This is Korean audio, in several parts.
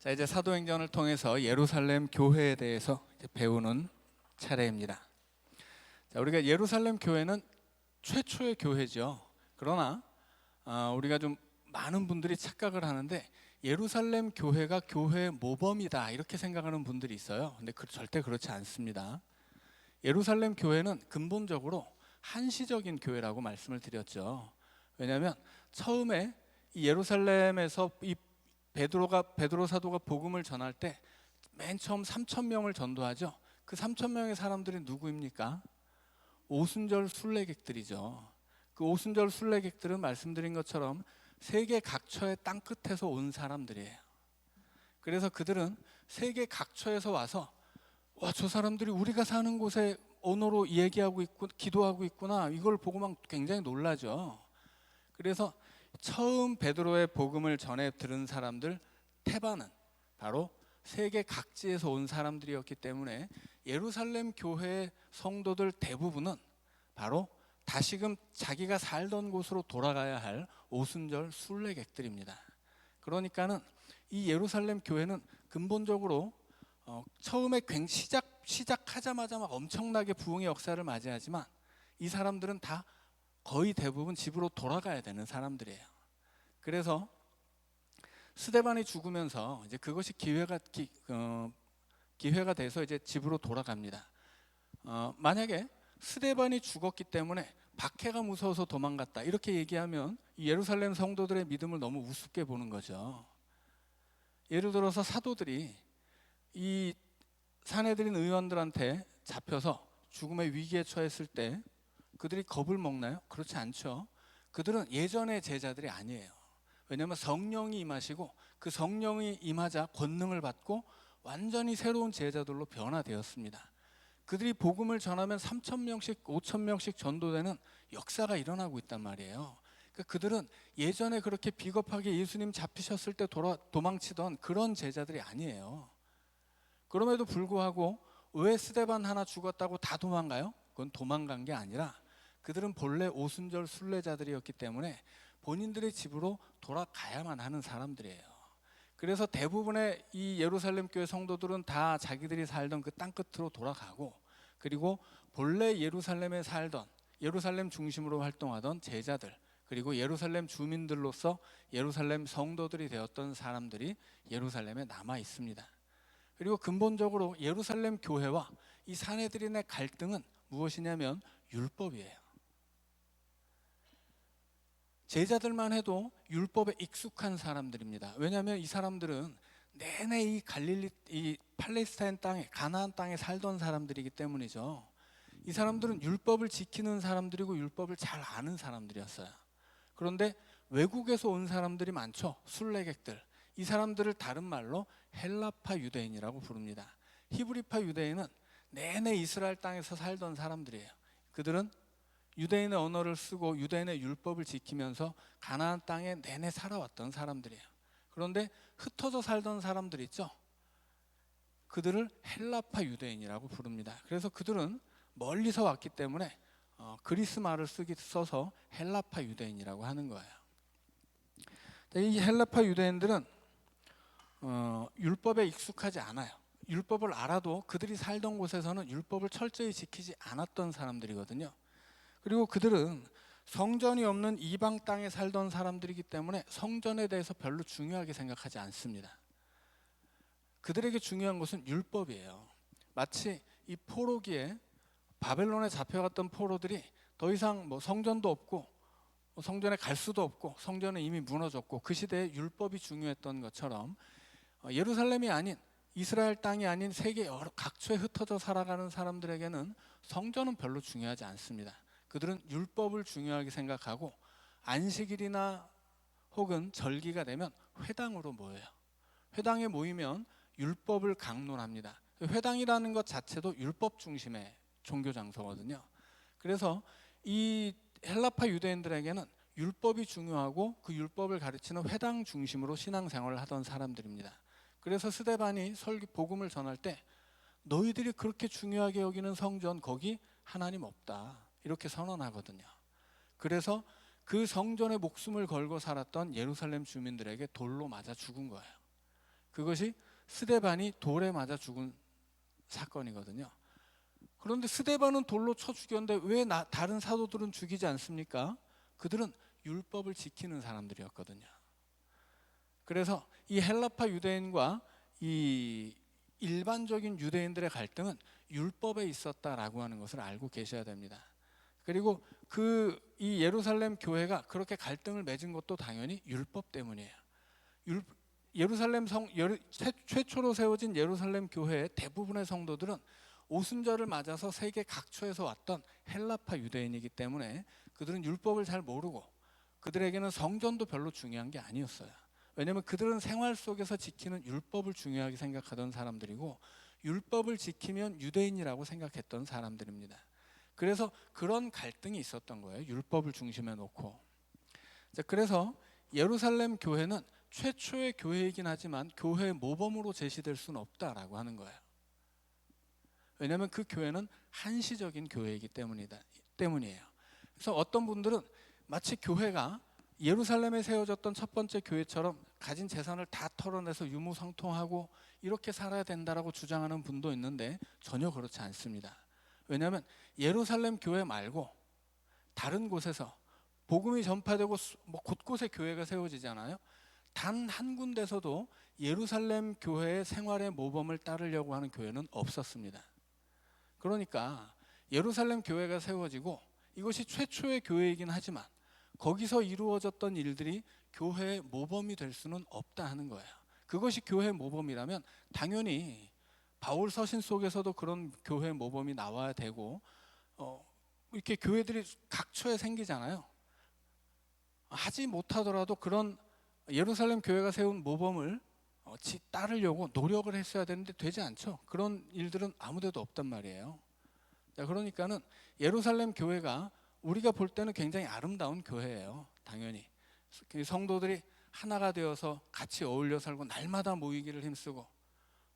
자, 이제 사도행전을 통해서 예루살렘 교회에 대해서 이제 배우는 차례입니다. 자, 우리가 예루살렘 교회는 최초의 교회죠. 그러나 우리가 좀 많은 분들이 착각을 하는데 예루살렘 교회가 교회의 모범이다 이렇게 생각하는 분들이 있어요. 근데 절대 그렇지 않습니다. 예루살렘 교회는 근본적으로 한시적인 교회라고 말씀을 드렸죠. 왜냐하면 처음에 이 예루살렘에서 이 베드로 사도가 복음을 전할 때 맨 처음 3,000명을 전도하죠. 그 3,000명의 사람들이 누구입니까? 오순절 순례객들이죠. 그 오순절 순례객들은 말씀드린 것처럼 세계 각처의 땅 끝에서 온 사람들이에요. 그래서 그들은 세계 각처에서 와서 와, 저 사람들이 우리가 사는 곳에 언어로 얘기하고 있고 기도하고 있구나, 이걸 보고 막 굉장히 놀라죠. 그래서 처음 베드로의 복음을 전해 들은 사람들 태반은 바로 세계 각지에서 온 사람들이었기 때문에 예루살렘 교회의 성도들 대부분은 바로 다시금 자기가 살던 곳으로 돌아가야 할 오순절 순례객들입니다. 그러니까는 이 예루살렘 교회는 근본적으로 처음에 시작하자마자 막 엄청나게 부흥의 역사를 맞이하지만 이 사람들은 다 거의 대부분 집으로 돌아가야 되는 사람들이에요. 그래서 스데반이 죽으면서 이제 그것이 기회가 돼서 이제 집으로 돌아갑니다. 만약에 스데반이 죽었기 때문에 박해가 무서워서 도망갔다 이렇게 얘기하면 이 예루살렘 성도들의 믿음을 너무 우습게 보는 거죠. 예를 들어서 사도들이 이 사내들인 의원들한테 잡혀서 죽음의 위기에 처했을 때 그들이 겁을 먹나요? 그렇지 않죠. 그들은 예전의 제자들이 아니에요. 왜냐하면 성령이 임하시고 그 성령이 임하자 권능을 받고 완전히 새로운 제자들로 변화되었습니다. 그들이 복음을 전하면 3,000명씩 5,000명씩 전도되는 역사가 일어나고 있단 말이에요. 그러니까 그들은 예전에 그렇게 비겁하게 예수님 잡히셨을 때 도망치던 그런 제자들이 아니에요. 그럼에도 불구하고 왜 스데반 하나 죽었다고 다 도망가요? 그건 도망간 게 아니라 그들은 본래 오순절 순례자들이었기 때문에 본인들의 집으로 돌아가야만 하는 사람들이에요. 그래서 대부분의 이 예루살렘 교회 성도들은 다 자기들이 살던 그 땅 끝으로 돌아가고, 그리고 본래 예루살렘에 살던 예루살렘 중심으로 활동하던 제자들, 그리고 예루살렘 주민들로서 예루살렘 성도들이 되었던 사람들이 예루살렘에 남아 있습니다. 그리고 근본적으로 예루살렘 교회와 이 사내들인의 갈등은 무엇이냐면 율법이에요. 제자들만 해도 율법에 익숙한 사람들입니다. 왜냐하면 이 사람들은 내내 이 팔레스타인 땅에, 가나안 땅에 살던 사람들이기 때문이죠. 이 사람들은 율법을 지키는 사람들이고 율법을 잘 아는 사람들이었어요. 그런데 외국에서 온 사람들이 많죠. 순례객들. 이 사람들을 다른 말로 헬라파 유대인이라고 부릅니다. 히브리파 유대인은 내내 이스라엘 땅에서 살던 사람들이에요. 그들은 유대인의 언어를 쓰고 유대인의 율법을 지키면서 가나안 땅에 내내 살아왔던 사람들이에요. 그런데 흩어져 살던 사람들 있죠. 그들을 헬라파 유대인이라고 부릅니다. 그래서 그들은 멀리서 왔기 때문에 그리스 말을 써서 헬라파 유대인이라고 하는 거예요. 이 헬라파 유대인들은 율법에 익숙하지 않아요. 율법을 알아도 그들이 살던 곳에서는 율법을 철저히 지키지 않았던 사람들이거든요. 그리고 그들은 성전이 없는 이방 땅에 살던 사람들이기 때문에 성전에 대해서 별로 중요하게 생각하지 않습니다. 그들에게 중요한 것은 율법이에요. 마치 이 포로기에 바벨론에 잡혀갔던 포로들이 더 이상 성전도 없고 성전에 갈 수도 없고 성전은 이미 무너졌고 그 시대에 율법이 중요했던 것처럼 예루살렘이 아닌 이스라엘 땅이 아닌 세계 여러 각처에 흩어져 살아가는 사람들에게는 성전은 별로 중요하지 않습니다. 그들은 율법을 중요하게 생각하고 안식일이나 혹은 절기가 되면 회당으로 모여요. 회당에 모이면 율법을 강론합니다. 회당이라는 것 자체도 율법 중심의 종교 장소거든요. 그래서 이 헬라파 유대인들에게는 율법이 중요하고 그 율법을 가르치는 회당 중심으로 신앙생활을 하던 사람들입니다. 그래서 스데반이 복음을 전할 때 너희들이 그렇게 중요하게 여기는 성전, 거기 하나님 없다 이렇게 선언하거든요. 그래서 그 성전에 목숨을 걸고 살았던 예루살렘 주민들에게 돌로 맞아 죽은 거예요. 그것이 스데반이 돌에 맞아 죽은 사건이거든요. 그런데 스데반은 돌로 쳐 죽였는데 왜 다른 사도들은 죽이지 않습니까? 그들은 율법을 지키는 사람들이었거든요. 그래서 이 헬라파 유대인과 이 일반적인 유대인들의 갈등은 율법에 있었다라고 하는 것을 알고 계셔야 됩니다. 그리고 이 예루살렘 교회가 그렇게 갈등을 맺은 것도 당연히 율법 때문이에요. 예루살렘 최초로 세워진 예루살렘 교회의 대부분의 성도들은 오순절을 맞아서 세계 각처에서 왔던 헬라파 유대인이기 때문에 그들은 율법을 잘 모르고 그들에게는 성전도 별로 중요한 게 아니었어요. 왜냐하면 그들은 생활 속에서 지키는 율법을 중요하게 생각하던 사람들이고 율법을 지키면 유대인이라고 생각했던 사람들입니다. 그래서 그런 갈등이 있었던 거예요. 율법을 중심에 놓고. 자, 그래서 예루살렘 교회는 최초의 교회이긴 하지만 교회의 모범으로 제시될 수는 없다라고 하는 거예요. 왜냐하면 그 교회는 한시적인 교회이기 때문이에요. 그래서 어떤 분들은 마치 교회가 예루살렘에 세워졌던 첫 번째 교회처럼 가진 재산을 다 털어내서 유무상통하고 이렇게 살아야 된다라고 주장하는 분도 있는데 전혀 그렇지 않습니다. 왜냐하면 예루살렘 교회 말고 다른 곳에서 복음이 전파되고 곳곳에 교회가 세워지잖아요. 단 한 군데서도 예루살렘 교회의 생활의 모범을 따르려고 하는 교회는 없었습니다. 그러니까 예루살렘 교회가 세워지고 이것이 최초의 교회이긴 하지만 거기서 이루어졌던 일들이 교회의 모범이 될 수는 없다 하는 거예요. 그것이 교회의 모범이라면 당연히 바울 서신 속에서도 그런 교회의 모범이 나와야 되고 이렇게 교회들이 각처에 생기잖아요. 하지 못하더라도 그런 예루살렘 교회가 세운 모범을 따르려고 노력을 했어야 되는데 되지 않죠. 그런 일들은 아무데도 없단 말이에요. 자, 그러니까는 예루살렘 교회가 우리가 볼 때는 굉장히 아름다운 교회예요. 당연히 성도들이 하나가 되어서 같이 어울려 살고 날마다 모이기를 힘쓰고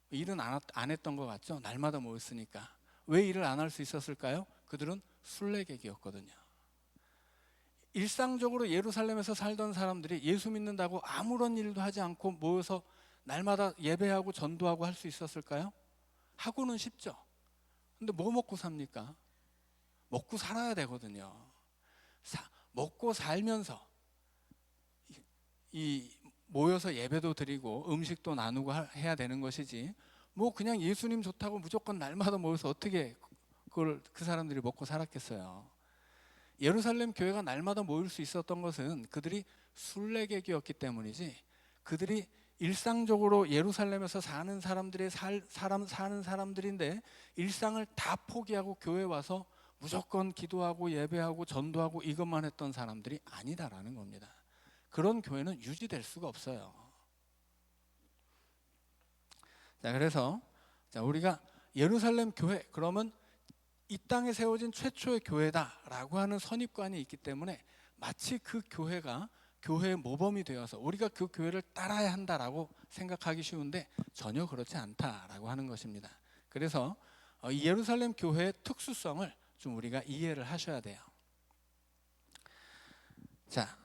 일은 안 했던 것 같죠. 날마다 모였으니까. 왜 일을 안 할 수 있었을까요? 그들은 순례객이었거든요. 일상적으로 예루살렘에서 살던 사람들이 예수 믿는다고 아무런 일도 하지 않고 모여서 날마다 예배하고 전도하고 할 수 있었을까요? 하고는 싶죠. 근데 뭐 먹고 삽니까? 먹고 살아야 되거든요. 먹고 살면서 모여서 예배도 드리고 음식도 나누고 해야 되는 것이지 뭐 그냥 예수님 좋다고 무조건 날마다 모여서 어떻게 그 사람들이 먹고 살았겠어요. 예루살렘 교회가 날마다 모일 수 있었던 것은 그들이 순례객이었기 때문이지 그들이 일상적으로 예루살렘에서 사는 사는 사람들인데 일상을 다 포기하고 교회 와서 무조건 기도하고 예배하고 전도하고 이것만 했던 사람들이 아니다라는 겁니다. 그런 교회는 유지될 수가 없어요. 자, 그래서 우리가 예루살렘 교회 그러면 이 땅에 세워진 최초의 교회다라고 하는 선입관이 있기 때문에 마치 그 교회가 교회의 모범이 되어서 우리가 그 교회를 따라야 한다라고 생각하기 쉬운데 전혀 그렇지 않다라고 하는 것입니다. 그래서 이 예루살렘 교회의 특수성을 좀 우리가 이해를 하셔야 돼요. 자,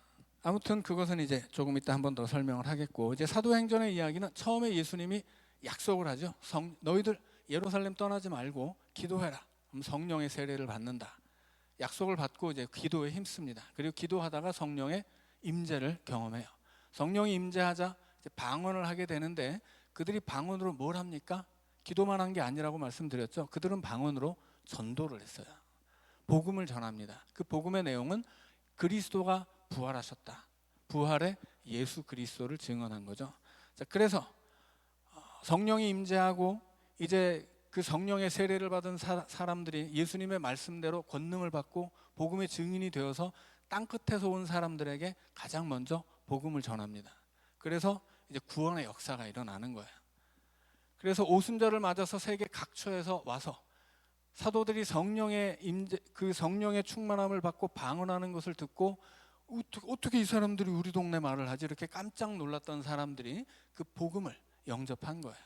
아무튼 그것은 이제 조금 이따 한 번 더 설명을 하겠고 이제 사도행전의 이야기는 처음에 예수님이 약속을 하죠. 너희들 예루살렘 떠나지 말고 기도해라. 그럼 성령의 세례를 받는다. 약속을 받고 이제 기도에 힘씁니다. 그리고 기도하다가 성령의 임재를 경험해요. 성령이 임재하자 이제 방언을 하게 되는데 그들이 방언으로 뭘 합니까? 기도만 한 게 아니라고 말씀드렸죠. 그들은 방언으로 전도를 했어요. 복음을 전합니다. 그 복음의 내용은 그리스도가 부활하셨다. 부활의 예수 그리스도를 증언한 거죠. 자, 그래서 성령이 임재하고 이제 그 성령의 세례를 받은 사람들이 예수님의 말씀대로 권능을 받고 복음의 증인이 되어서 땅끝에서 온 사람들에게 가장 먼저 복음을 전합니다. 그래서 이제 구원의 역사가 일어나는 거예요. 그래서 오순절을 맞아서 세계 각처에서 와서 사도들이 성령의 충만함을 받고 방언하는 것을 듣고 어떻게 이 사람들이 우리 동네 말을 하지? 이렇게 깜짝 놀랐던 사람들이 그 복음을 영접한 거예요.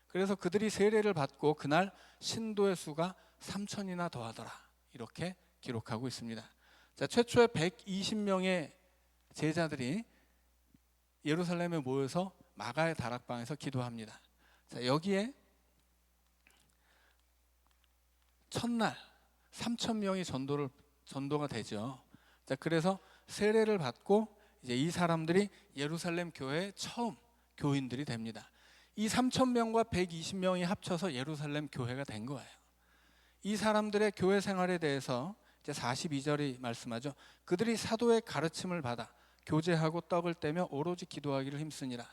그래서 그들이 세례를 받고 그날 신도의 수가 3,000이나 더하더라. 이렇게 기록하고 있습니다. 자, 최초의 120명의 제자들이 예루살렘에 모여서 마가의 다락방에서 기도합니다. 자, 여기에 첫날 3,000명이 전도가 되죠. 자, 그래서 세례를 받고 이제 이 사람들이 예루살렘 교회의 처음 교인들이 됩니다. 이 3,000명과 120명이 합쳐서 예루살렘 교회가 된 거예요. 이 사람들의 교회 생활에 대해서 이제 42절이 말씀하죠. 그들이 사도의 가르침을 받아 교제하고 떡을 떼며 오로지 기도하기를 힘쓰니라.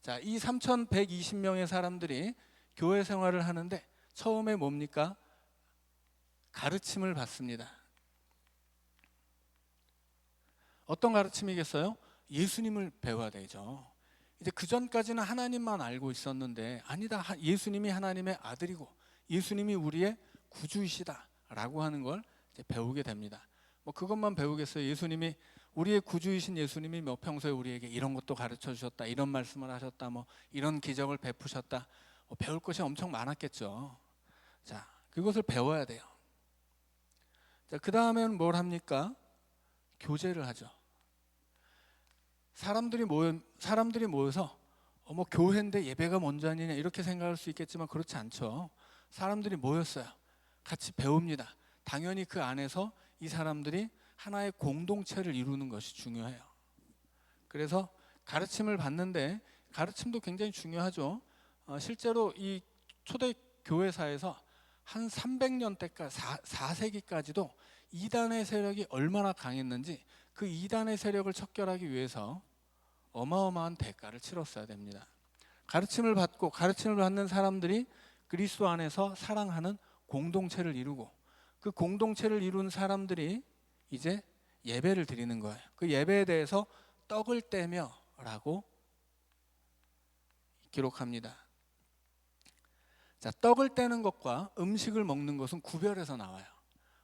자, 이 3,120명의 사람들이 교회 생활을 하는데 처음에 뭡니까? 가르침을 받습니다. 어떤 가르침이겠어요? 예수님을 배워야 되죠. 이제 그 전까지는 하나님만 알고 있었는데 아니다, 예수님이 하나님의 아들이고 예수님이 우리의 구주이시다라고 하는 걸 이제 배우게 됩니다. 뭐 그것만 배우겠어요? 예수님이 우리의 구주이신 예수님이 뭐 평소에 우리에게 이런 것도 가르쳐 주셨다, 이런 말씀을 하셨다, 뭐 이런 기적을 베푸셨다, 뭐 배울 것이 엄청 많았겠죠. 자, 그것을 배워야 돼요. 자, 그 다음에는 뭘 합니까? 교제를 하죠. 사람들이 모여서 뭐 교회인데 예배가 먼저 아니냐 이렇게 생각할 수 있겠지만 그렇지 않죠. 사람들이 모였어요. 같이 배웁니다. 당연히 그 안에서 이 사람들이 하나의 공동체를 이루는 것이 중요해요. 그래서 가르침을 받는데 가르침도 굉장히 중요하죠. 실제로 이 초대 교회사에서 한 300년대까지 4세기까지도 이단의 세력이 얼마나 강했는지 그 이단의 세력을 척결하기 위해서 어마어마한 대가를 치렀어야 됩니다. 가르침을 받는 사람들이 그리스도 안에서 사랑하는 공동체를 이루고 그 공동체를 이룬 사람들이 이제 예배를 드리는 거예요. 그 예배에 대해서 떡을 떼며 라고 기록합니다. 자, 떡을 떼는 것과 음식을 먹는 것은 구별해서 나와요.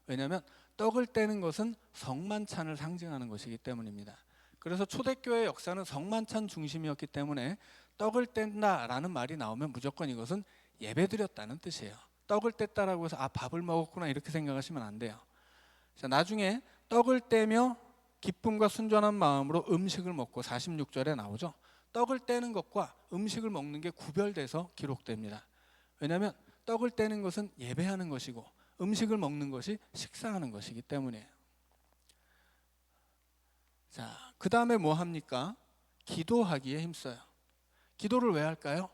왜냐하면 떡을 떼는 것은 성만찬을 상징하는 것이기 때문입니다. 그래서 초대교회의 역사는 성만찬 중심이었기 때문에 떡을 뗀다라는 말이 나오면 무조건 이것은 예배드렸다는 뜻이에요. 떡을 뗐다라고 해서 밥을 먹었구나 이렇게 생각하시면 안 돼요. 자, 나중에 떡을 떼며 기쁨과 순전한 마음으로 음식을 먹고 46절에 나오죠. 떡을 떼는 것과 음식을 먹는 게 구별돼서 기록됩니다. 왜냐하면 떡을 떼는 것은 예배하는 것이고 음식을 먹는 것이 식사하는 것이기 때문이에요. 자, 그 다음에 뭐 합니까? 기도하기에 힘써요. 기도를 왜 할까요?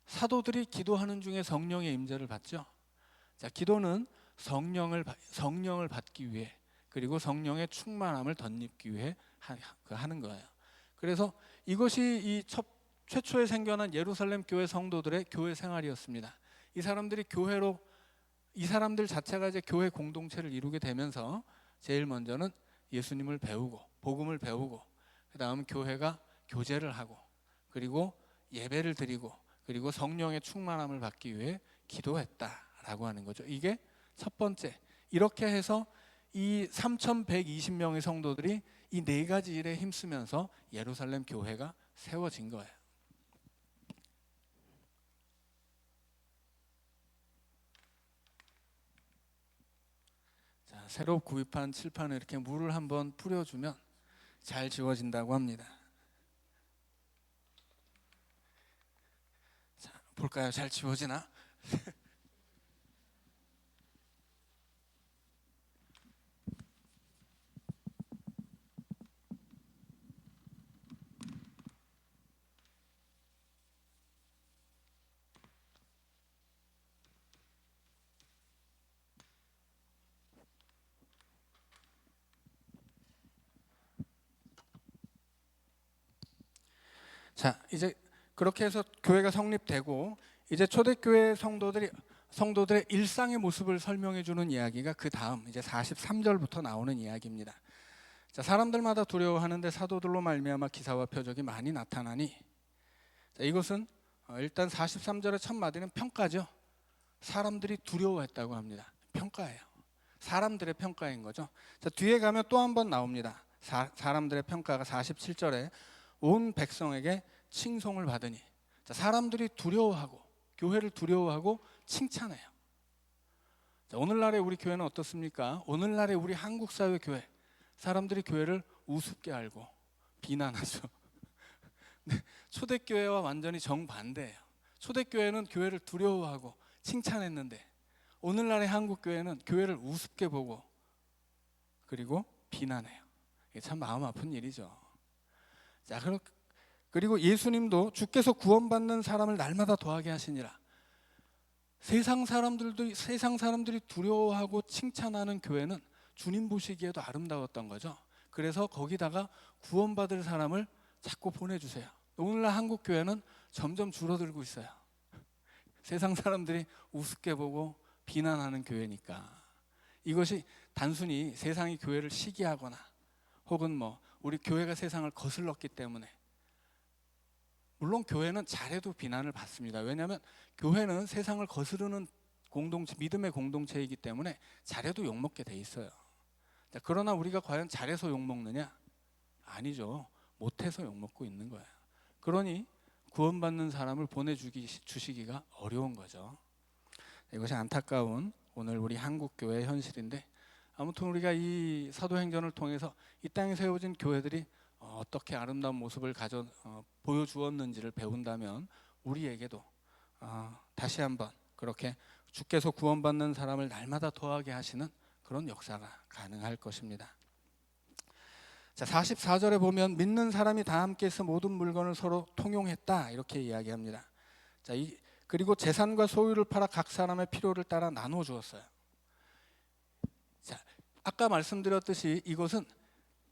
사도들이 기도하는 중에 성령의 임재를 받죠. 자, 기도는 성령을 받기 위해 그리고 성령의 충만함을 덧입기 위해 하는 거예요. 그래서 이것이 이 최초에 생겨난 예루살렘 교회 성도들의 교회 생활이었습니다. 이 사람들 자체가 이제 교회 공동체를 이루게 되면서 제일 먼저는 예수님을 배우고 복음을 배우고 그 다음 교회가 교제를 하고 그리고 예배를 드리고 그리고 성령의 충만함을 받기 위해 기도했다라고 하는 거죠. 이게 첫 번째. 이렇게 해서 이 3,120명의 성도들이 이 네 가지 일에 힘쓰면서 예루살렘 교회가 세워진 거예요. 자, 새로 구입한 칠판에 이렇게 물을 한번 뿌려주면 잘 지워진다고 합니다. 자, 볼까요? 잘 지워지나? 자, 이제 그렇게 해서 교회가 성립되고 이제 초대교회 성도들의 일상의 모습을 설명해 주는 이야기가 그 다음 이제 43절부터 나오는 이야기입니다. 자, 사람들마다 두려워하는데 사도들로 말미암아 기사와 표적이 많이 나타나니. 자, 이것은 일단 43절의 첫 마디는 평가죠. 사람들이 두려워했다고 합니다. 평가예요. 사람들의 평가인 거죠. 자, 뒤에 가면 또 한 번 나옵니다. 사람들의 평가가 47절에 온 백성에게 칭송을 받으니. 자, 사람들이 두려워하고 교회를 두려워하고 칭찬해요. 자, 오늘날의 우리 교회는 어떻습니까? 오늘날의 우리 한국 사회 교회 사람들이 교회를 우습게 알고 비난하죠. 초대교회와 완전히 정반대예요. 초대교회는 교회를 두려워하고 칭찬했는데 오늘날의 한국교회는 교회를 우습게 보고 그리고 비난해요. 이게 참 마음 아픈 일이죠. 자, 그리고 예수님도 주께서 구원받는 사람을 날마다 더하게 하시니라. 세상 사람들이 두려워하고 칭찬하는 교회는 주님 보시기에도 아름다웠던 거죠. 그래서 거기다가 구원받을 사람을 자꾸 보내주세요. 오늘날 한국 교회는 점점 줄어들고 있어요. 세상 사람들이 우습게 보고 비난하는 교회니까. 이것이 단순히 세상이 교회를 시기하거나 혹은 우리 교회가 세상을 거슬렀기 때문에, 물론 교회는 잘해도 비난을 받습니다. 왜냐하면 교회는 세상을 거스르는 공동체, 믿음의 공동체이기 때문에 잘해도 욕먹게 돼 있어요. 자, 그러나 우리가 과연 잘해서 욕먹느냐? 아니죠. 못해서 욕먹고 있는 거예요. 그러니 구원받는 사람을 보내주시기가 어려운 거죠. 이것이 안타까운 오늘 우리 한국교회의 현실인데, 아무튼 우리가 이 사도행전을 통해서 이 땅에 세워진 교회들이 어떻게 아름다운 모습을 보여주었는지를 배운다면 우리에게도 다시 한번 그렇게 주께서 구원받는 사람을 날마다 더하게 하시는 그런 역사가 가능할 것입니다. 자, 44절에 보면 믿는 사람이 다 함께해서 모든 물건을 서로 통용했다 이렇게 이야기합니다. 자, 그리고 재산과 소유를 팔아 각 사람의 필요를 따라 나눠 주었어요. 자, 아까 말씀드렸듯이 이것은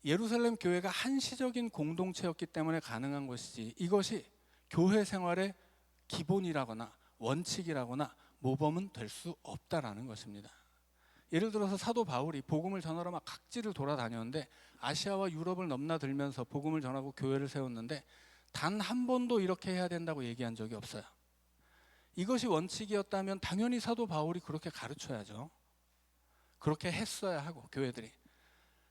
예루살렘 교회가 한시적인 공동체였기 때문에 가능한 것이지, 이것이 교회 생활의 기본이라거나 원칙이라거나 모범은 될 수 없다라는 것입니다. 예를 들어서 사도 바울이 복음을 전하러 막 각지를 돌아다녔는데 아시아와 유럽을 넘나들면서 복음을 전하고 교회를 세웠는데 단 한 번도 이렇게 해야 된다고 얘기한 적이 없어요. 이것이 원칙이었다면 당연히 사도 바울이 그렇게 가르쳐야죠. 그렇게 했어야 하고, 교회들이.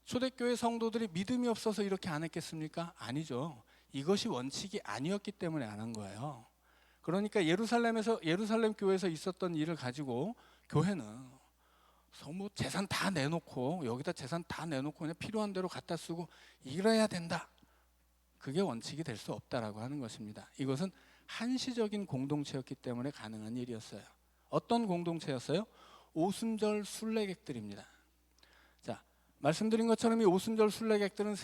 초대교회 성도들이 믿음이 없어서 이렇게 안 했겠습니까? 아니죠. 이것이 원칙이 아니었기 때문에 안 한 거예요. 그러니까 예루살렘 교회에서 있었던 일을 가지고 교회는 재산 다 내놓고, 여기다 재산 다 내놓고 그냥 필요한 대로 갖다 쓰고 이래야 된다. 그게 원칙이 될 수 없다라고 하는 것입니다. 이것은 한시적인 공동체였기 때문에 가능한 일이었어요. 어떤 공동체였어요? 오순절 순례객들입니다. 자, 말씀드린 것처럼 이 오순절 순례객들은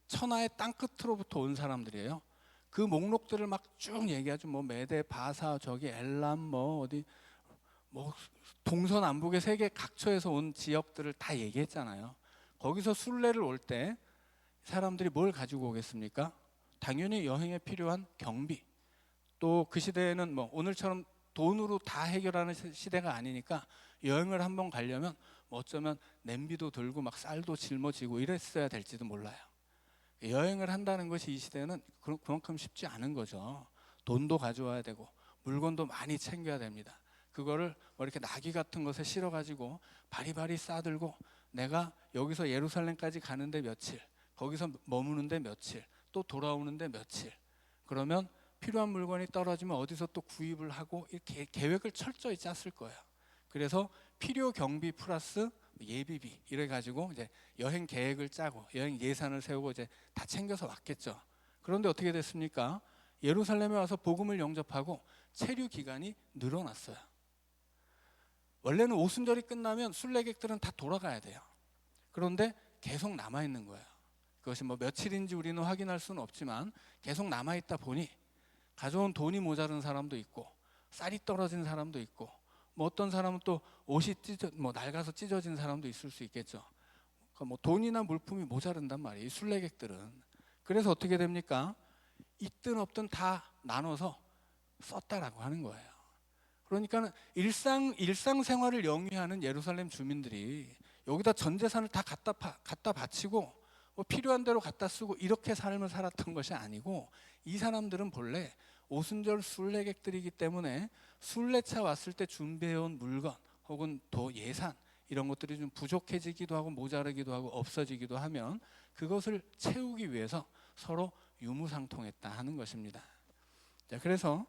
천하의 땅끝으로부터 온 사람들이에요. 그 목록들을 막 쭉 얘기하죠. 메데, 바사, 저기 엘람, 어디 동서남북의 세계 각처에서 온 지역들을 다 얘기했잖아요. 거기서 순례를 올 때 사람들이 뭘 가지고 오겠습니까? 당연히 여행에 필요한 경비. 또 그 시대에는 오늘처럼 돈으로 다 해결하는 시대가 아니니까 여행을 한번 가려면 어쩌면 냄비도 들고 막 쌀도 짊어지고 이랬어야 될지도 몰라요. 여행을 한다는 것이 이 시대는 그만큼 쉽지 않은 거죠. 돈도 가져와야 되고 물건도 많이 챙겨야 됩니다. 그거를 이렇게 나귀 같은 것에 실어가지고 바리바리 싸들고 내가 여기서 예루살렘까지 가는데 며칠, 거기서 머무는데 며칠, 또 돌아오는데 며칠, 그러면 필요한 물건이 떨어지면 어디서 또 구입을 하고 이렇게 계획을 철저히 짰을 거예요. 그래서 필요 경비 플러스 예비비 이래가지고 이제 여행 계획을 짜고 여행 예산을 세우고 이제 다 챙겨서 왔겠죠. 그런데 어떻게 됐습니까? 예루살렘에 와서 복음을 영접하고 체류 기간이 늘어났어요. 원래는 오순절이 끝나면 순례객들은 다 돌아가야 돼요. 그런데 계속 남아있는 거예요. 그것이 며칠인지 우리는 확인할 수는 없지만 계속 남아있다 보니 가져온 돈이 모자른 사람도 있고 쌀이 떨어진 사람도 있고 어떤 사람은 또 옷이 낡아서 찢어진 사람도 있을 수 있겠죠. 그러니까 돈이나 물품이 모자른단 말이에요, 이 순례객들은. 그래서 어떻게 됩니까? 있든 없든 다 나눠서 썼다라고 하는 거예요. 그러니까 일상생활을 영위하는 예루살렘 주민들이 여기다 전 재산을 다 갖다 바치고 필요한 대로 갖다 쓰고 이렇게 삶을 살았던 것이 아니고, 이 사람들은 본래 오순절 순례객들이기 때문에 순례차 왔을 때 준비해온 물건 혹은 또 예산 이런 것들이 좀 부족해지기도 하고 모자르기도 하고 없어지기도 하면 그것을 채우기 위해서 서로 유무상통했다 하는 것입니다. 자, 그래서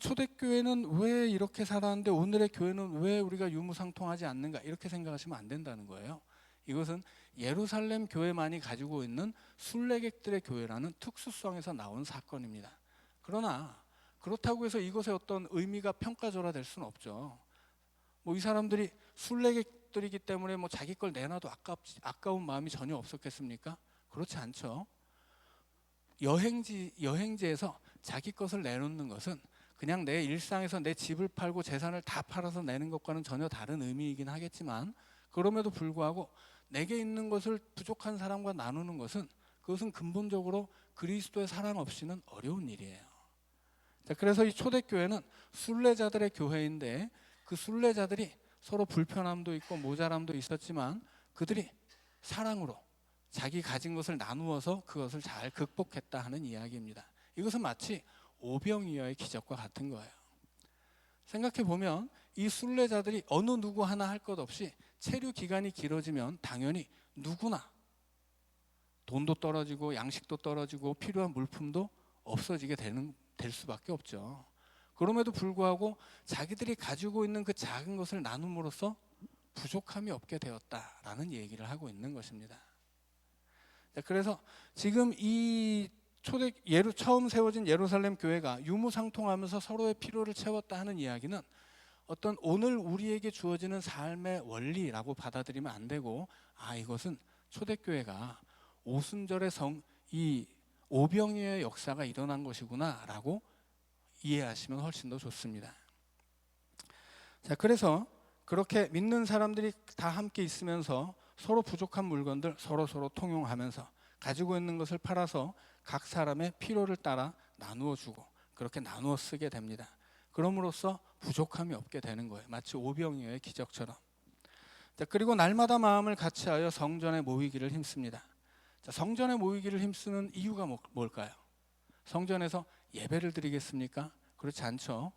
초대교회는 왜 이렇게 살았는데 오늘의 교회는 왜 우리가 유무상통하지 않는가, 이렇게 생각하시면 안 된다는 거예요. 이것은 예루살렘 교회만이 가지고 있는 순례객들의 교회라는 특수성에서 나온 사건입니다. 그러나 그렇다고 해서 이것의 어떤 의미가 평가절하될 수는 없죠. 뭐 이 사람들이 순례객들이기 때문에 뭐 자기 걸 내놔도 아까운 마음이 전혀 없었겠습니까? 그렇지 않죠. 여행지에서 자기 것을 내놓는 것은 그냥 내 일상에서 내 집을 팔고 재산을 다 팔아서 내는 것과는 전혀 다른 의미이긴 하겠지만, 그럼에도 불구하고 내게 있는 것을 부족한 사람과 나누는 것은, 그것은 근본적으로 그리스도의 사랑 없이는 어려운 일이에요. 자, 그래서 이 초대교회는 순례자들의 교회인데, 그 순례자들이 서로 불편함도 있고 모자람도 있었지만 그들이 사랑으로 자기 가진 것을 나누어서 그것을 잘 극복했다 하는 이야기입니다. 이것은 마치 오병이어의 기적과 같은 거예요. 생각해 보면 이 순례자들이 어느 누구 하나 할 것 없이 체류 기간이 길어지면 당연히 누구나 돈도 떨어지고 양식도 떨어지고 필요한 물품도 없어지게 될 수밖에 없죠. 그럼에도 불구하고 자기들이 가지고 있는 그 작은 것을 나눔으로써 부족함이 없게 되었다라는 얘기를 하고 있는 것입니다. 그래서 지금 이 처음 세워진 예루살렘 교회가 유무상통하면서 서로의 필요를 채웠다 하는 이야기는 어떤 오늘 우리에게 주어지는 삶의 원리라고 받아들이면 안 되고, 이것은 초대교회가 오순절의 이 오병이어의 역사가 일어난 것이구나라고 이해하시면 훨씬 더 좋습니다. 자, 그래서 그렇게 믿는 사람들이 다 함께 있으면서 서로 부족한 물건들 서로 통용하면서 가지고 있는 것을 팔아서 각 사람의 필요를 따라 나누어 주고 그렇게 나누어 쓰게 됩니다. 그럼으로써 부족함이 없게 되는 거예요. 마치 오병이어의 기적처럼. 자, 그리고 날마다 마음을 같이하여 성전에 모이기를 힘씁니다. 자, 성전에 모이기를 힘쓰는 이유가 뭘까요? 성전에서 예배를 드리겠습니까? 그렇지 않죠.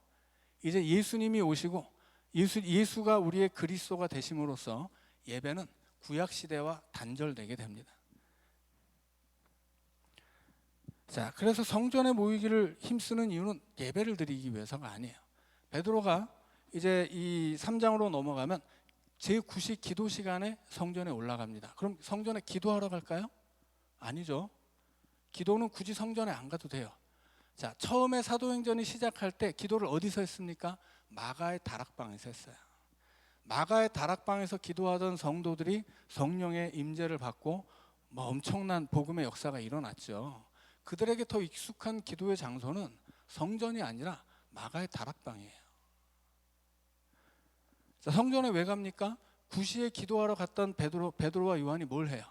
이제 예수님이 오시고 예수가 우리의 그리스도가 되심으로써 예배는 구약 시대와 단절되게 됩니다. 자, 그래서 성전에 모이기를 힘쓰는 이유는 예배를 드리기 위해서가 아니에요. 베드로가 이제 이 3장으로 넘어가면 제9식 기도 시간에 성전에 올라갑니다. 그럼 성전에 기도하러 갈까요? 아니죠. 기도는 굳이 성전에 안 가도 돼요. 자, 처음에 사도행전이 시작할 때 기도를 어디서 했습니까? 마가의 다락방에서 했어요. 마가의 다락방에서 기도하던 성도들이 성령의 임재를 받고 엄청난 복음의 역사가 일어났죠. 그들에게 더 익숙한 기도의 장소는 성전이 아니라 마가의 다락방이에요. 자, 성전에 왜 갑니까? 구시에 기도하러 갔던 베드로와 요한이 뭘 해요?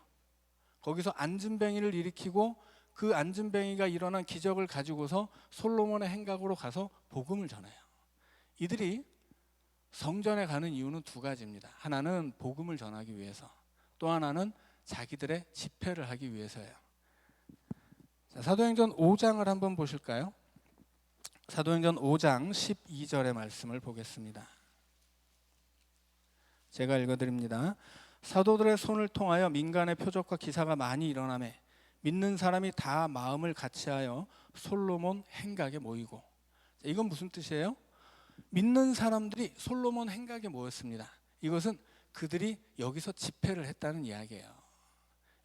거기서 안진뱅이를 일으키고 그 안진뱅이가 일어난 기적을 가지고서 솔로몬의 행각으로 가서 복음을 전해요. 이들이 성전에 가는 이유는 두 가지입니다. 하나는 복음을 전하기 위해서, 또 하나는 자기들의 집회를 하기 위해서예요. 자, 사도행전 5장을 한번 보실까요? 사도행전 5장 12절의 말씀을 보겠습니다. 제가 읽어드립니다. 사도들의 손을 통하여 민간의 표적과 기사가 많이 일어나매 믿는 사람이 다 마음을 같이하여 솔로몬 행각에 모이고. 자, 이건 무슨 뜻이에요? 믿는 사람들이 솔로몬 행각에 모였습니다. 이것은 그들이 여기서 집회를 했다는 이야기예요.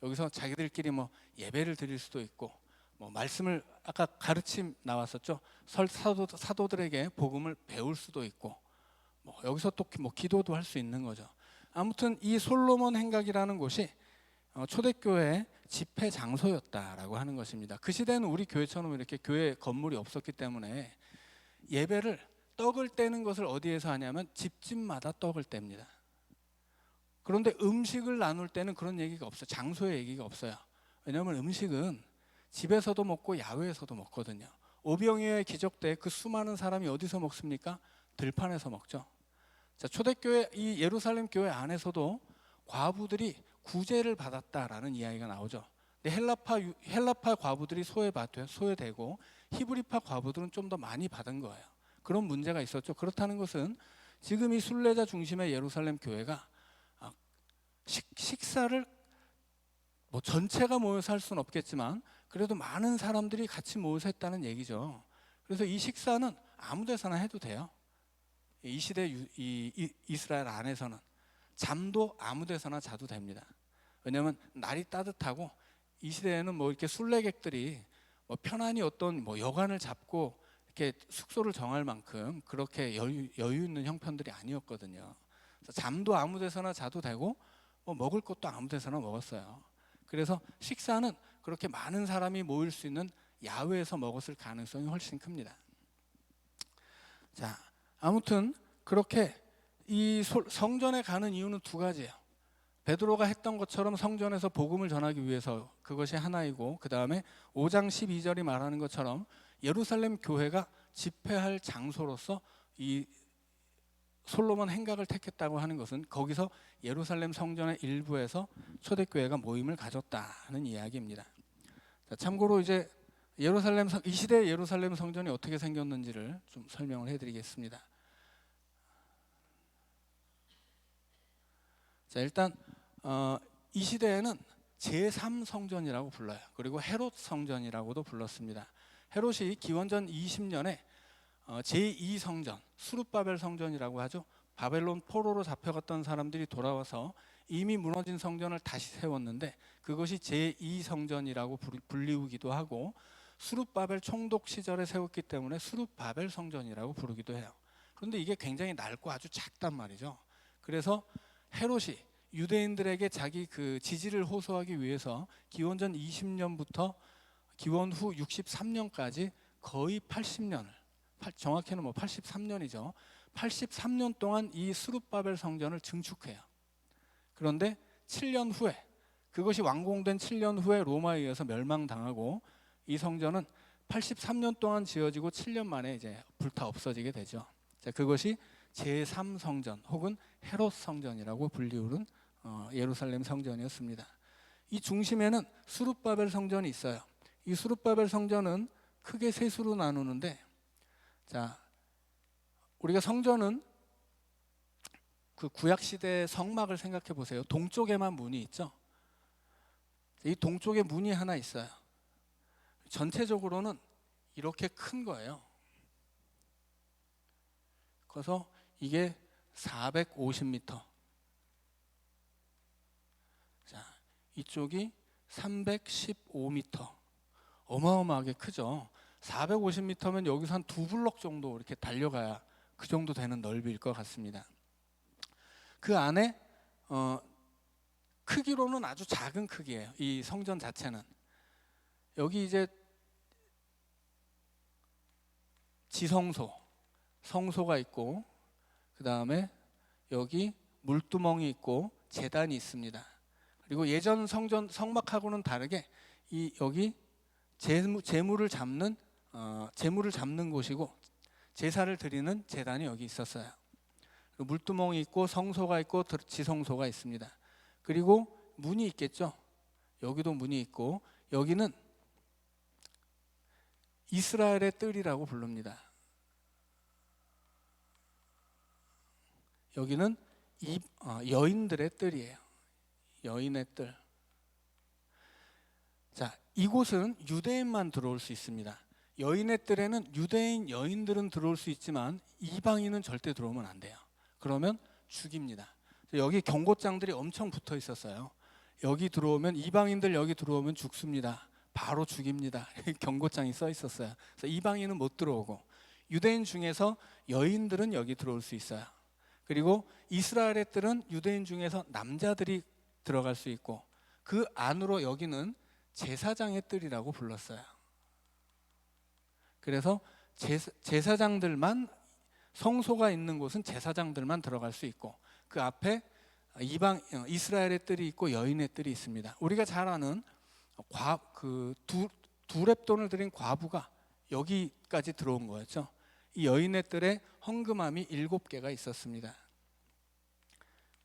여기서 자기들끼리 예배를 드릴 수도 있고, 말씀을 아까 가르침 나왔었죠. 사도들에게 복음을 배울 수도 있고, 여기서 또 기도도 할 수 있는 거죠. 아무튼 이 솔로몬 행각이라는 곳이 초대교회의 집회 장소였다라고 하는 것입니다. 그 시대는 우리 교회처럼 이렇게 교회 건물이 없었기 때문에 예배를 떡을 떼는 것을 어디에서 하냐면 집집마다 떡을 뗍니다. 그런데 음식을 나눌 때는 그런 얘기가 없어요. 장소의 얘기가 없어요. 왜냐하면 음식은 집에서도 먹고 야외에서도 먹거든요. 오병이어의 기적 때 그 수많은 사람이 어디서 먹습니까? 들판에서 먹죠. 자, 초대교회 이 예루살렘 교회 안에서도 과부들이 구제를 받았다라는 이야기가 나오죠. 근데 헬라파 과부들이 소외되고 히브리파 과부들은 좀 더 많이 받은 거예요. 그런 문제가 있었죠. 그렇다는 것은 지금 이 순례자 중심의 예루살렘 교회가 식사를 전체가 모여서 할 수는 없겠지만 그래도 많은 사람들이 같이 모여서 했다는 얘기죠. 그래서 이 식사는 아무 데서나 해도 돼요. 이 시대 이스라엘 안에서는 잠도 아무 데서나 자도 됩니다. 왜냐하면 날이 따뜻하고 이 시대에는 이렇게 순례객들이 뭐 편안히 어떤 뭐 여관을 잡고 이렇게 숙소를 정할 만큼 그렇게 여유 있는 형편들이 아니었거든요. 그래서 잠도 아무 데서나 자도 되고 뭐 먹을 것도 아무 데서나 먹었어요. 그래서 식사는 그렇게 많은 사람이 모일 수 있는 야외에서 먹었을 가능성이 훨씬 큽니다. 자, 아무튼 그렇게 이 성전에 가는 이유는 두 가지예요. 베드로가 했던 것처럼 성전에서 복음을 전하기 위해서, 그것이 하나이고, 그 다음에 5장 12절이 말하는 것처럼 예루살렘 교회가 집회할 장소로서 이 솔로몬 행각을 택했다고 하는 것은 거기서 예루살렘 성전의 일부에서 초대교회가 모임을 가졌다는 이야기입니다. 자, 참고로 이제 이 시대의 예루살렘 성전이 어떻게 생겼는지를 좀 설명을 해드리겠습니다. 자, 일단 이 시대에는 제3성전이라고 불러요. 그리고 헤롯 성전이라고도 불렀습니다. 헤롯이 기원전 20년에 제2성전, 수룹바벨 성전이라고 하죠. 바벨론 포로로 잡혀갔던 사람들이 돌아와서 이미 무너진 성전을 다시 세웠는데 그것이 제2성전이라고 불리우기도 하고, 수룹바벨 총독 시절에 세웠기 때문에 수룹바벨 성전이라고 부르기도 해요. 그런데 이게 굉장히 넓고 아주 작단 말이죠. 그래서 헤롯이 유대인들에게 자기 그 지지를 호소하기 위해서 기원전 20년부터 기원 후 63년까지 거의 80년을, 정확히는 뭐 83년이죠. 83년 동안 이 수룹바벨 성전을 증축해요. 그런데 7년 후에, 그것이 완공된 7년 후에 로마에 의해서 멸망당하고 이 성전은 83년 동안 지어지고 7년 만에 이제 불타 없어지게 되죠. 자, 그것이 제3성전 혹은 헤롯 성전이라고 불리우는 예루살렘 성전이었습니다. 이 중심에는 수룹바벨 성전이 있어요. 이 수룹바벨 성전은 크게 세 수로 나누는데, 자, 우리가 성전은 그 구약 시대의 성막을 생각해 보세요. 동쪽에만 문이 있죠. 이 동쪽에 문이 하나 있어요. 전체적으로는 이렇게 큰 거예요. 그래서 이게 450m. 자, 이쪽이 315m. 어마어마하게 크죠. 450m면 여기서 한 2블럭 정도 이렇게 달려가야 그 정도 되는 넓이일 것 같습니다. 그 안에 크기로는 아주 작은 크기예요. 이 성전 자체는. 여기 이제 지성소, 성소가 있고, 그 다음에 여기 물두멍이 있고 제단이 있습니다. 그리고 예전 성전 성막하고는 다르게 여기 제물을 잡는 곳이고 제사를 드리는 제단이 여기 있었어요. 물두멍이 있고 성소가 있고 지성소가 있습니다. 그리고 문이 있겠죠. 여기도 문이 있고, 여기는 이스라엘의 뜰이라고 부릅니다. 여기는 여인들의 뜰이에요. 여인의 뜰. 자, 이곳은 유대인만 들어올 수 있습니다. 여인의 뜰에는 유대인 여인들은 들어올 수 있지만 이방인은 절대 들어오면 안 돼요. 그러면 죽입니다. 여기 경고장들이 엄청 붙어 있었어요. 여기 들어오면, 이방인들 여기 들어오면 죽습니다. 바로 죽입니다. 경고장이 써 있었어요. 그래서 이방인은 못 들어오고, 유대인 중에서 여인들은 여기 들어올 수 있어요. 그리고 이스라엘의 뜰은 유대인 중에서 남자들이 들어갈 수 있고, 그 안으로 여기는 제사장의 뜰이라고 불렀어요. 그래서 제사장들만, 성소가 있는 곳은 제사장들만 들어갈 수 있고, 그 앞에 이스라엘의 뜰이 있고 여인의 뜰이 있습니다. 우리가 잘 아는 두 렙돈을 드린 과부가 여기까지 들어온 거였죠. 이 여인의 뜰에 헌금함이 7개가 있었습니다.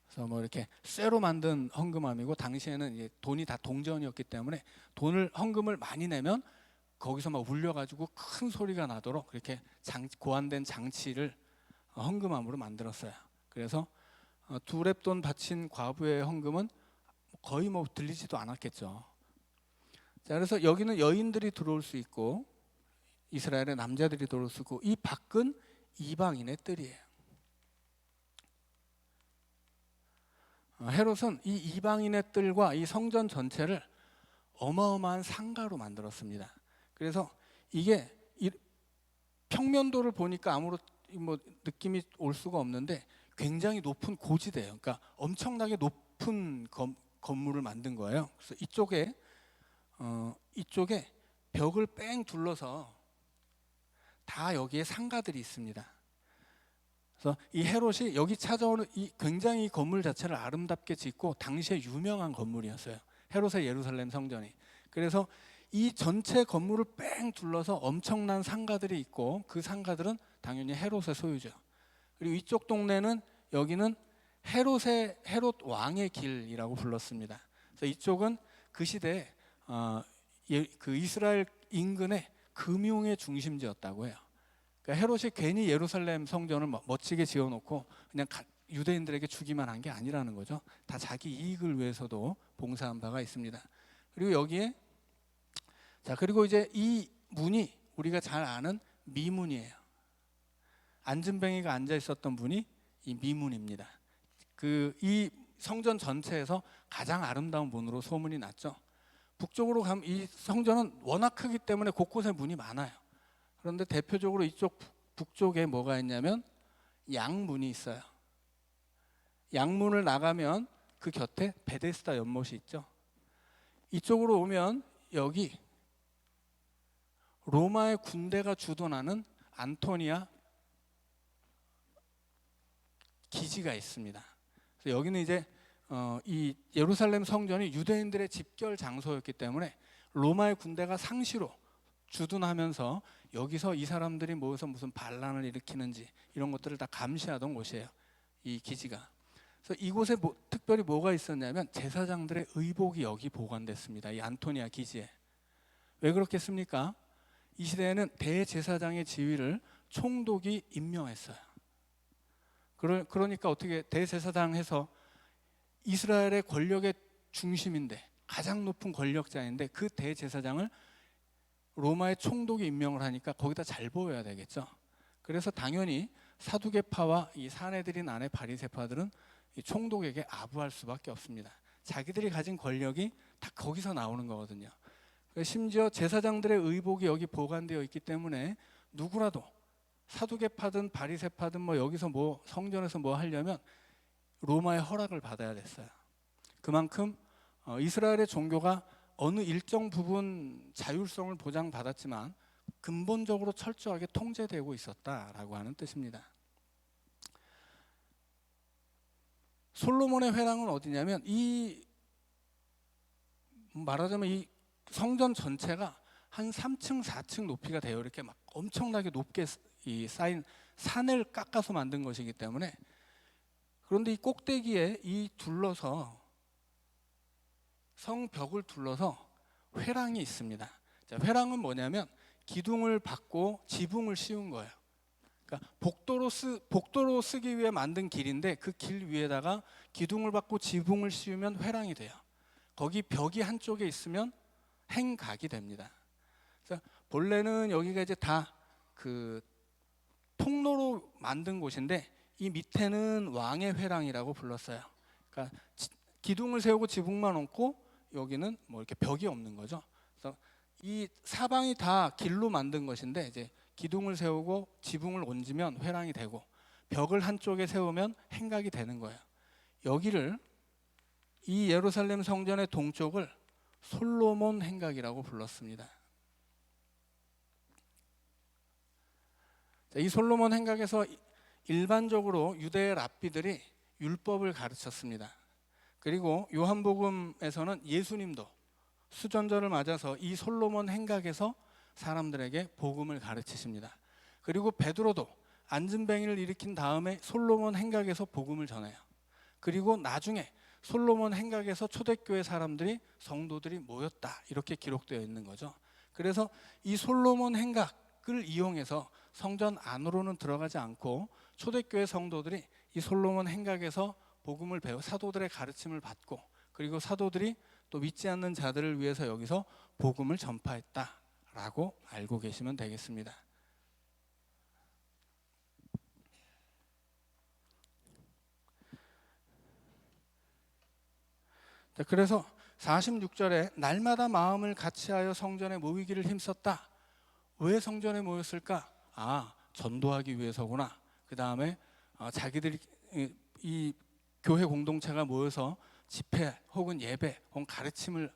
그래서 뭐 이렇게 쇠로 만든 헌금함이고, 당시에는 이제 돈이 다 동전이었기 때문에 헌금을 많이 내면 거기서 막 울려가지고 큰 소리가 나도록 그렇게 고안된 장치를 헌금함으로 만들었어요. 그래서 두 렙돈 바친 과부의 헌금은 거의 뭐 들리지도 않았겠죠. 자, 그래서 여기는 여인들이 들어올 수 있고 이스라엘의 남자들이 들어올 수 있고, 이 밖은 이방인의 뜰이에요. 헤롯은 이 이방인의 뜰과 이 성전 전체를 어마어마한 상가로 만들었습니다. 그래서 이게 평면도를 보니까 아무런 뭐 느낌이 올 수가 없는데 굉장히 높은 고지대예요. 그러니까 엄청나게 높은 건물을 만든 거예요. 그래서 이쪽에 벽을 뺑 둘러서 다 여기에 상가들이 있습니다. 그래서 이 헤롯이 여기 찾아오는 이 굉장히 건물 자체를 아름답게 짓고 당시에 유명한 건물이었어요. 헤롯의 예루살렘 성전이. 그래서 이 전체 건물을 뺑 둘러서 엄청난 상가들이 있고 그 상가들은 당연히 헤롯의 소유죠. 그리고 이쪽 동네는 여기는 헤롯 왕의 길이라고 불렀습니다. 그래서 이쪽은 그 시대에 그 이스라엘 인근의 금융의 중심지였다고 해요. 그러니까 헤롯이 괜히 예루살렘 성전을 멋지게 지어놓고 그냥 유대인들에게 주기만 한 게 아니라는 거죠. 다 자기 이익을 위해서도 봉사한 바가 있습니다. 그리고 여기에 그리고 이제 이 문이 우리가 잘 아는 미문이에요. 안진뱅이가 앉아 있었던 문이 이 미문입니다. 이 성전 전체에서 가장 아름다운 문으로 소문이 났죠. 북쪽으로 가면 이 성전은 워낙 크기 때문에 곳곳에 문이 많아요. 그런데 대표적으로 이쪽 북쪽에 뭐가 있냐면 양문이 있어요. 양문을 나가면 그 곁에 베데스다 연못이 있죠. 이쪽으로 오면 여기 로마의 군대가 주둔하는 안토니아 기지가 있습니다. 그래서 여기는 이제 이 예루살렘 성전이 유대인들의 집결 장소였기 때문에 로마의 군대가 상시로 주둔하면서 여기서 이 사람들이 모여서 무슨 반란을 일으키는지 이런 것들을 다 감시하던 곳이에요. 이 기지가. 그래서 이곳에 특별히 뭐가 있었냐면 제사장들의 의복이 여기 보관됐습니다. 이 안토니아 기지에. 왜 그렇겠습니까? 이 시대에는 대제사장의 지위를 총독이 임명했어요. 그러니까 어떻게 대제사장 해서 이스라엘의 권력의 중심인데 가장 높은 권력자인데 그 대제사장을 로마의 총독이 임명을 하니까 거기다 잘 보여야 되겠죠. 그래서 당연히 사두개파와 이 사내들인 안의 바리새파들은 이 총독에게 아부할 수밖에 없습니다. 자기들이 가진 권력이 다 거기서 나오는 거거든요. 심지어 제사장들의 의복이 여기 보관되어 있기 때문에 누구라도 사두개파든 바리새파든 뭐 여기서 뭐 성전에서 뭐 하려면 로마의 허락을 받아야 됐어요. 그만큼 이스라엘의 종교가 어느 일정 부분 자율성을 보장받았지만 근본적으로 철저하게 통제되고 있었다라고 하는 뜻입니다. 솔로몬의 회랑은 어디냐면 말하자면 이 성전 전체가 한 3층, 4층 높이가 돼요. 이렇게 막 엄청나게 높게 쌓인 산을 깎아서 만든 것이기 때문에. 그런데 이 꼭대기에 둘러서 성벽을 둘러서 회랑이 있습니다. 자, 회랑은 뭐냐면 기둥을 받고 지붕을 씌운 거예요. 그러니까 복도로 쓰기 위해 만든 길인데 그 길 위에다가 기둥을 받고 지붕을 씌우면 회랑이 돼요. 거기 벽이 한쪽에 있으면 행각이 됩니다. 그래서 본래는 여기가 이제 다 그 통로로 만든 곳인데 이 밑에는 왕의 회랑이라고 불렀어요. 그러니까 기둥을 세우고 지붕만 얹고 여기는 뭐 이렇게 벽이 없는 거죠. 그래서 이 사방이 다 길로 만든 것인데 이제 기둥을 세우고 지붕을 얹으면 회랑이 되고 벽을 한쪽에 세우면 행각이 되는 거예요. 여기를 이 예루살렘 성전의 동쪽을 솔로몬 행각이라고 불렀습니다. 이 솔로몬 행각에서 일반적으로 유대의 랍비들이 율법을 가르쳤습니다. 그리고 요한복음에서는 예수님도 수전절을 맞아서 이 솔로몬 행각에서 사람들에게 복음을 가르치십니다. 그리고 베드로도 안진뱅이를 일으킨 다음에 솔로몬 행각에서 복음을 전해요. 그리고 나중에 솔로몬 행각에서 초대교회 성도들이 모였다 이렇게 기록되어 있는 거죠. 그래서 이 솔로몬 행각을 이용해서 성전 안으로는 들어가지 않고 초대교회 성도들이 이 솔로몬 행각에서 복음을 배워 사도들의 가르침을 받고 그리고 사도들이 또 믿지 않는 자들을 위해서 여기서 복음을 전파했다라고 알고 계시면 되겠습니다. 그래서 46절에 날마다 마음을 같이하여 성전에 모이기를 힘썼다. 왜 성전에 모였을까? 전도하기 위해서구나. 그 다음에 자기들이 이 교회 공동체가 모여서 집회 혹은 예배 혹은 가르침을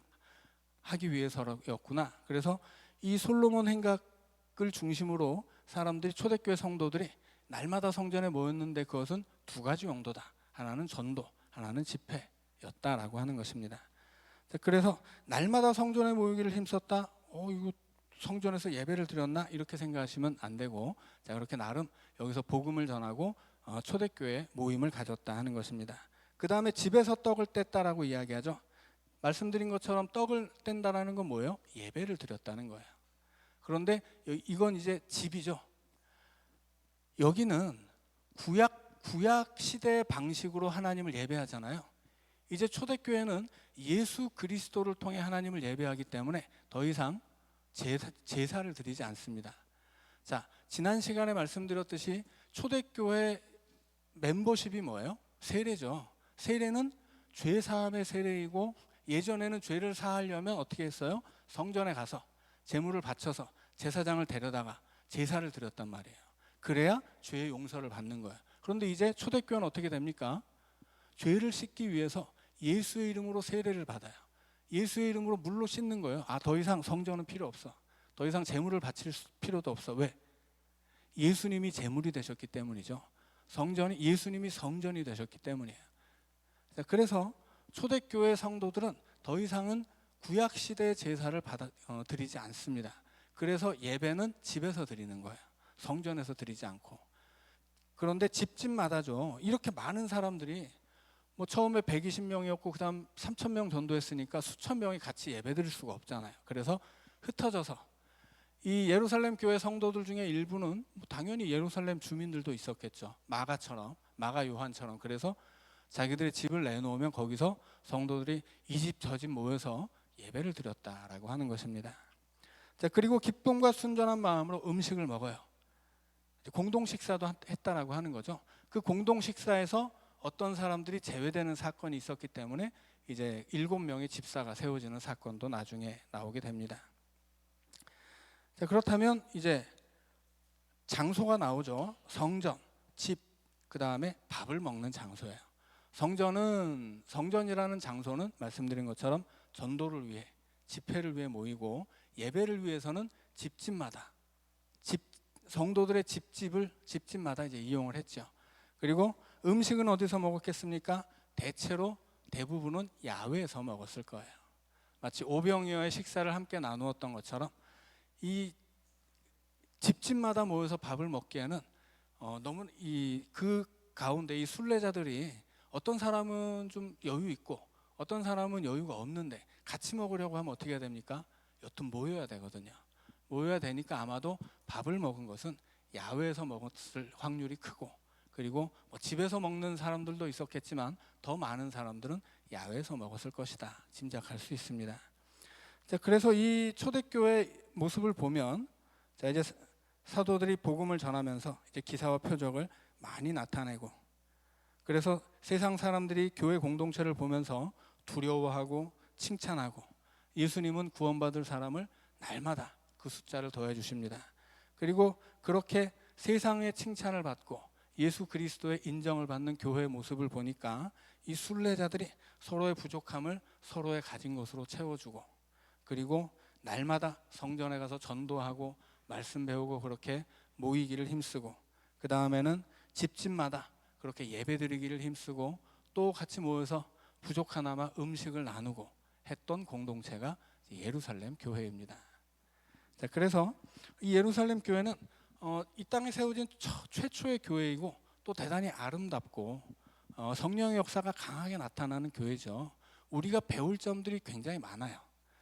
하기 위해서였구나. 그래서 이 솔로몬 행각을 중심으로 사람들이, 초대교회 성도들이 날마다 성전에 모였는데 그것은 두 가지 용도다. 하나는 전도, 하나는 집회였다라고 하는 것입니다. 그래서 날마다 성전에 모이기를 힘썼다. 이거 성전에서 예배를 드렸나? 이렇게 생각하시면 안 되고, 자, 그렇게 나름 여기서 복음을 전하고 초대교회 모임을 가졌다 하는 것입니다. 그 다음에 집에서 떡을 뗐다라고 이야기하죠. 말씀드린 것처럼 떡을 뗀다라는 건 뭐예요? 예배를 드렸다는 거예요. 그런데 이건 이제 집이죠. 여기는 구약 시대의 방식으로 하나님을 예배하잖아요. 이제 초대교회는 예수 그리스도를 통해 하나님을 예배하기 때문에 더 이상 제사를 드리지 않습니다. 자, 지난 시간에 말씀드렸듯이 초대교회 멤버십이 뭐예요? 세례죠. 세례는 죄사함의 세례이고, 예전에는 죄를 사하려면 어떻게 했어요? 성전에 가서 제물을 바쳐서 제사장을 데려다가 제사를 드렸단 말이에요. 그래야 죄의 용서를 받는 거예요. 그런데 이제 초대교회는 어떻게 됩니까? 죄를 씻기 위해서 예수의 이름으로 세례를 받아요. 예수의 이름으로 물로 씻는 거예요. 더 이상 성전은 필요 없어. 더 이상 제물을 바칠 필요도 없어. 왜? 예수님이 제물이 되셨기 때문이죠. 예수님이 성전이 되셨기 때문이에요. 그래서 초대교회 성도들은 더 이상은 구약시대의 제사를 드리지 않습니다. 그래서 예배는 집에서 드리는 거예요. 성전에서 드리지 않고. 그런데 집집마다죠. 이렇게 많은 사람들이 처음에 120명이었고 그 다음 3,000명 전도했으니까 수천 명이 같이 예배 드릴 수가 없잖아요. 그래서 흩어져서 이 예루살렘 교회 성도들 중에 일부는 당연히 예루살렘 주민들도 있었겠죠. 마가 요한처럼. 그래서 자기들의 집을 내놓으면 거기서 성도들이 이 집 저 집 모여서 예배를 드렸다라고 하는 것입니다. 자, 그리고 기쁨과 순전한 마음으로 음식을 먹어요. 공동 식사도 했다라고 하는 거죠. 그 공동 식사에서 어떤 사람들이 제외되는 사건이 있었기 때문에 이제 7명의 집사가 세워지는 사건도 나중에 나오게 됩니다. 자, 그렇다면 이제 장소가 나오죠. 성전, 집, 그 다음에 밥을 먹는 장소예요. 성전이라는 장소는 말씀드린 것처럼 전도를 위해, 집회를 위해 모이고, 예배를 위해서는 집집마다 성도들의 집집마다 이제 이용을 했죠. 그리고 음식은 어디서 먹었겠습니까? 대부분은 야외에서 먹었을 거예요. 마치 오병이어의 식사를 함께 나누었던 것처럼 이 집집마다 모여서 밥을 먹기에는 너무 그 가운데 이 순례자들이 어떤 사람은 좀 여유 있고 어떤 사람은 여유가 없는데 같이 먹으려고 하면 어떻게 해야 됩니까? 여튼 모여야 되거든요. 모여야 되니까 아마도 밥을 먹은 것은 야외에서 먹었을 확률이 크고, 그리고 집에서 먹는 사람들도 있었겠지만 더 많은 사람들은 야외에서 먹었을 것이다 짐작할 수 있습니다. 자, 그래서 이 초대교회 모습을 보면, 자, 이제 사도들이 복음을 전하면서 이제 기사와 표적을 많이 나타내고, 그래서 세상 사람들이 교회 공동체를 보면서 두려워하고 칭찬하고, 예수님은 구원받을 사람을 날마다 그 숫자를 더해 주십니다. 그리고 그렇게 세상의 칭찬을 받고 예수 그리스도의 인정을 받는 교회의 모습을 보니까 이 순례자들이 서로의 부족함을 서로의 가진 것으로 채워주고, 그리고 날마다 성전에 가서 전도하고 말씀 배우고 그렇게 모이기를 힘쓰고, 그 다음에는 집집마다 그렇게 예배드리기를 힘쓰고, 또 같이 모여서 부족하나마 음식을 나누고 했던 공동체가 예루살렘 교회입니다. 자, 그래서 이 예루살렘 교회는 이 땅에 세워진 최초의 교회이고, 또 대단히 아름답고 성령의 역사가 강하게 나타나는 교회죠. 우리가 배울 점들이 굉장히 많아요.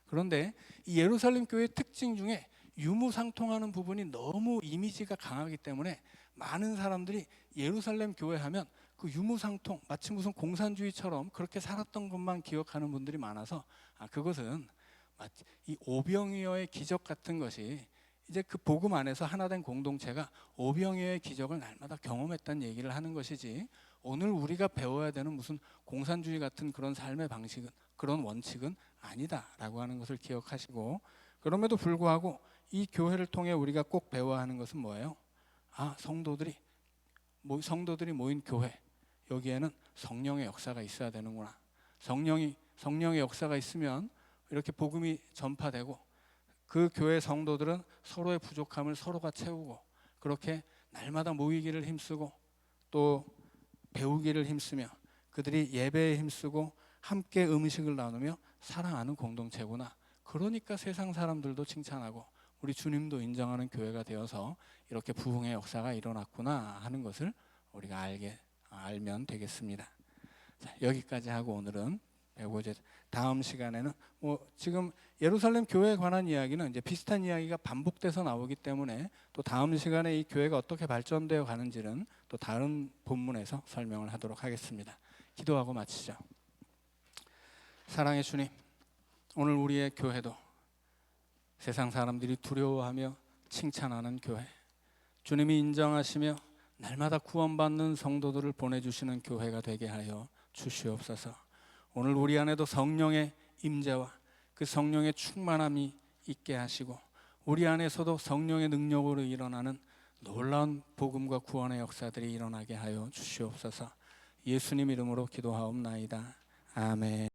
그런데 이 예루살렘 교회의 특징 중에 유무상통하는 부분이 너무 이미지가 강하기 때문에 많은 사람들이 예루살렘 교회 하면 그 유무상통, 마치 무슨 공산주의처럼 그렇게 살았던 것만 기억하는 분들이 많아서 그것은 마치 이 오병이어의 기적 같은 것이, 이제 그 복음 안에서 하나된 공동체가 오병이어의 기적을 날마다 경험했다는 얘기를 하는 것이지, 오늘 우리가 배워야 되는 무슨 공산주의 같은 그런 삶의 방식은, 그런 원칙은 아니다라고 하는 것을 기억하시고, 그럼에도 불구하고 이 교회를 통해 우리가 꼭 배워야 하는 것은 뭐예요? 성도들이 모인 교회, 여기에는 성령의 역사가 있어야 되는구나. 성령의 역사가 있으면 이렇게 복음이 전파되고, 그 교회 성도들은 서로의 부족함을 서로가 채우고, 그렇게 날마다 모이기를 힘쓰고 또 배우기를 힘쓰며, 그들이 예배에 힘쓰고 함께 음식을 나누며 사랑하는 공동체구나. 그러니까 세상 사람들도 칭찬하고 우리 주님도 인정하는 교회가 되어서 이렇게 부흥의 역사가 일어났구나 하는 것을 우리가 알면 되겠습니다. 자, 여기까지 하고 오늘은 배우고자, 다음 시간에는 지금 예루살렘 교회에 관한 이야기는 이제 비슷한 이야기가 반복돼서 나오기 때문에, 또 다음 시간에 이 교회가 어떻게 발전되어 가는지는 또 다른 본문에서 설명을 하도록 하겠습니다. 기도하고 마치죠. 사랑의 주님, 오늘 우리의 교회도 세상 사람들이 두려워하며 칭찬하는 교회, 주님이 인정하시며 날마다 구원받는 성도들을 보내주시는 교회가 되게 하여 주시옵소서. 오늘 우리 안에도 성령의 임재와 그 성령의 충만함이 있게 하시고, 우리 안에서도 성령의 능력으로 일어나는 놀라운 복음과 구원의 역사들이 일어나게 하여 주시옵소서. 예수님 이름으로 기도하옵나이다. 아멘.